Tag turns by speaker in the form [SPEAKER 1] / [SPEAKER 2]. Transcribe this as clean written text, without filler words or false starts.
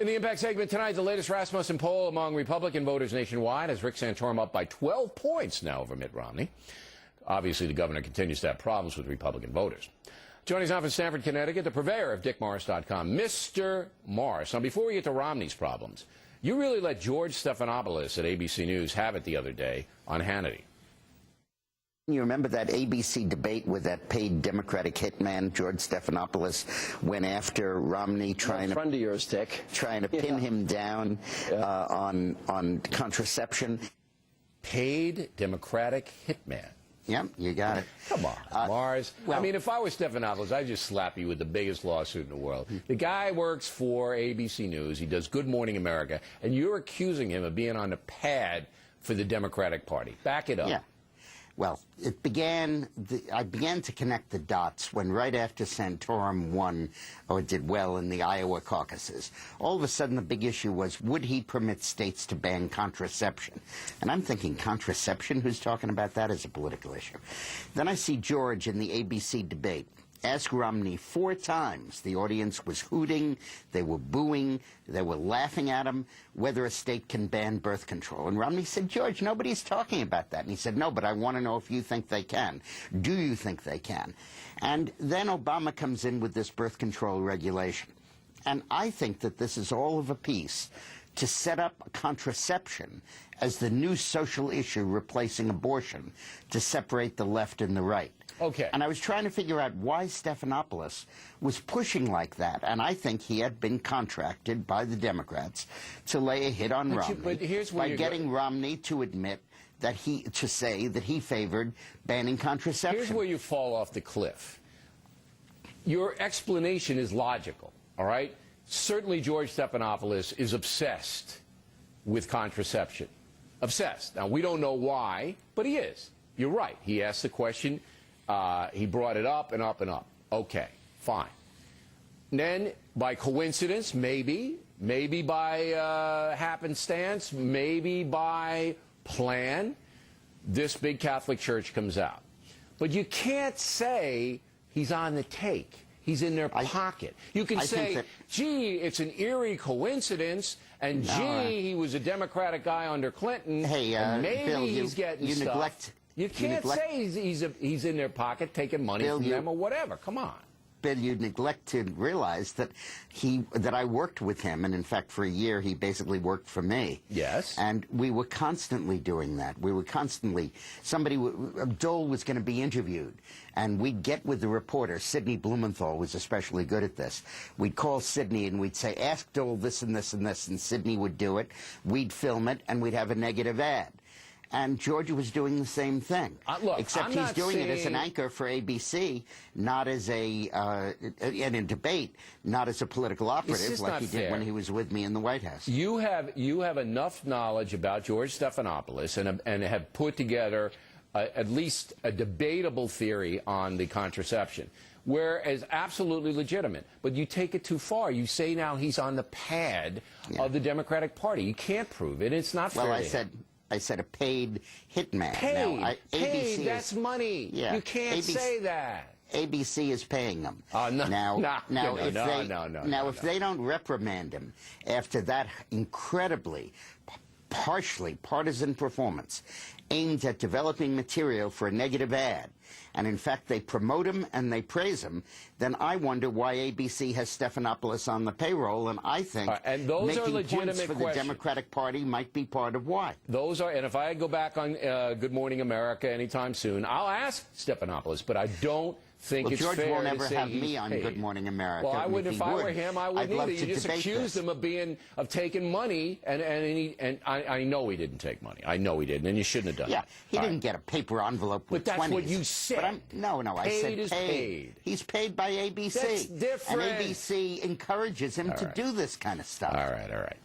[SPEAKER 1] In the Impact segment tonight, the latest Rasmussen poll among Republican voters nationwide has Rick Santorum up by 12 points now over Mitt Romney. Obviously, the governor continues to have problems with Republican voters. Joining us now from Stamford, Connecticut, the purveyor of DickMorris.com, Mr. Morris. Now, before we get to Romney's problems, you really let George Stephanopoulos at ABC News have it the other day on Hannity.
[SPEAKER 2] You remember that ABC debate with that paid Democratic hitman, George Stephanopoulos, went after Romney trying to pin him down on contraception.
[SPEAKER 1] Paid Democratic hitman.
[SPEAKER 2] Yep, you got it.
[SPEAKER 1] Come on, Mars. Well, I mean, if I was Stephanopoulos, I'd just slap you with the biggest lawsuit in the world. The guy works for ABC News. He does Good Morning America. And you're accusing him of being on the pad for the Democratic Party. Back it up.
[SPEAKER 2] Yeah. Well, I began to connect the dots when right after Santorum won or did well in the Iowa caucuses, all of a sudden the big issue was, would he permit states to ban contraception? And I'm thinking, contraception? Who's talking about that as a political issue? Then I see George in the ABC debate ask Romney 4 times. The audience was hooting, they were booing, they were laughing at him, whether a state can ban birth control. And Romney said, George, nobody's talking about that. And he said, no, but I want to know if you think they can. Do you think they can? And then Obama comes in with this birth control regulation. And I think that this is all of a piece to set up contraception as the new social issue replacing abortion, to separate the left and the right.
[SPEAKER 1] Okay.
[SPEAKER 2] And I was trying to figure out why Stephanopoulos was pushing like that, and I think he had been contracted by the Democrats to lay a hit on Romney by getting Romney to admit that to say that he favored banning contraception.
[SPEAKER 1] Here's where you fall off the cliff. Your explanation is logical, all right? Certainly George Stephanopoulos is obsessed with contraception. Obsessed. Now, we don't know why, but he is. You're right. He asked the question. He brought it up and up and up. Okay, fine. Then, by coincidence, maybe by happenstance, maybe by plan, this big Catholic church comes out. But you can't say he's on the take. He's in their pocket. You can say, gee, it's an eerie coincidence, and gee, he was a Democratic guy under Clinton, and maybe
[SPEAKER 2] Bill,
[SPEAKER 1] he's getting stuff. You can't say he's in their pocket taking money from them or whatever. Come on.
[SPEAKER 2] Bill, you neglect to realize that I worked with him, and in fact, for a year, he basically worked for me.
[SPEAKER 1] Yes.
[SPEAKER 2] And we were constantly doing that. We were constantly, Dole was going to be interviewed, and we'd get with the reporter. Sidney Blumenthal was especially good at this. We'd call Sidney, and we'd say, ask Dole this and this and this, and Sidney would do it. We'd film it, and we'd have a negative ad. And Georgia was doing the same thing, except he's doing it as an anchor for ABC, not as in a debate, not as a political operative like he did when he was with me in the White House.
[SPEAKER 1] You have enough knowledge about George Stephanopoulos and have put together at least a debatable theory on the contraception, whereas absolutely legitimate. But you take it too far. You say now he's on the pad of the Democratic Party. You can't prove it. It's not fair.
[SPEAKER 2] Well, I said a paid hitman.
[SPEAKER 1] Paid, that's money.
[SPEAKER 2] Yeah,
[SPEAKER 1] you can't say that.
[SPEAKER 2] ABC is paying them. If they don't reprimand him after that incredibly, partially partisan performance aimed at developing material for a negative ad, and in fact they promote him and they praise him, then I wonder why ABC has Stephanopoulos on the payroll, and I think
[SPEAKER 1] and those
[SPEAKER 2] making
[SPEAKER 1] are legitimate
[SPEAKER 2] points for
[SPEAKER 1] questions.
[SPEAKER 2] The Democratic Party might be part of why.
[SPEAKER 1] Those are, and if I go back on Good Morning America anytime soon, I'll ask Stephanopoulos, but I don't think it's fair to say
[SPEAKER 2] George won't ever have me on Good Morning America.
[SPEAKER 1] Well, I wouldn't. If I were him, I wouldn't either. You just accused him of taking money, and I know he didn't take money. I know he didn't, and you shouldn't have done it.
[SPEAKER 2] He didn't get a paper envelope with 20s.
[SPEAKER 1] But that's what you said.
[SPEAKER 2] No, I said
[SPEAKER 1] paid.
[SPEAKER 2] He's paid by ABC.
[SPEAKER 1] That's different.
[SPEAKER 2] And ABC encourages him to do this kind of stuff.
[SPEAKER 1] All right.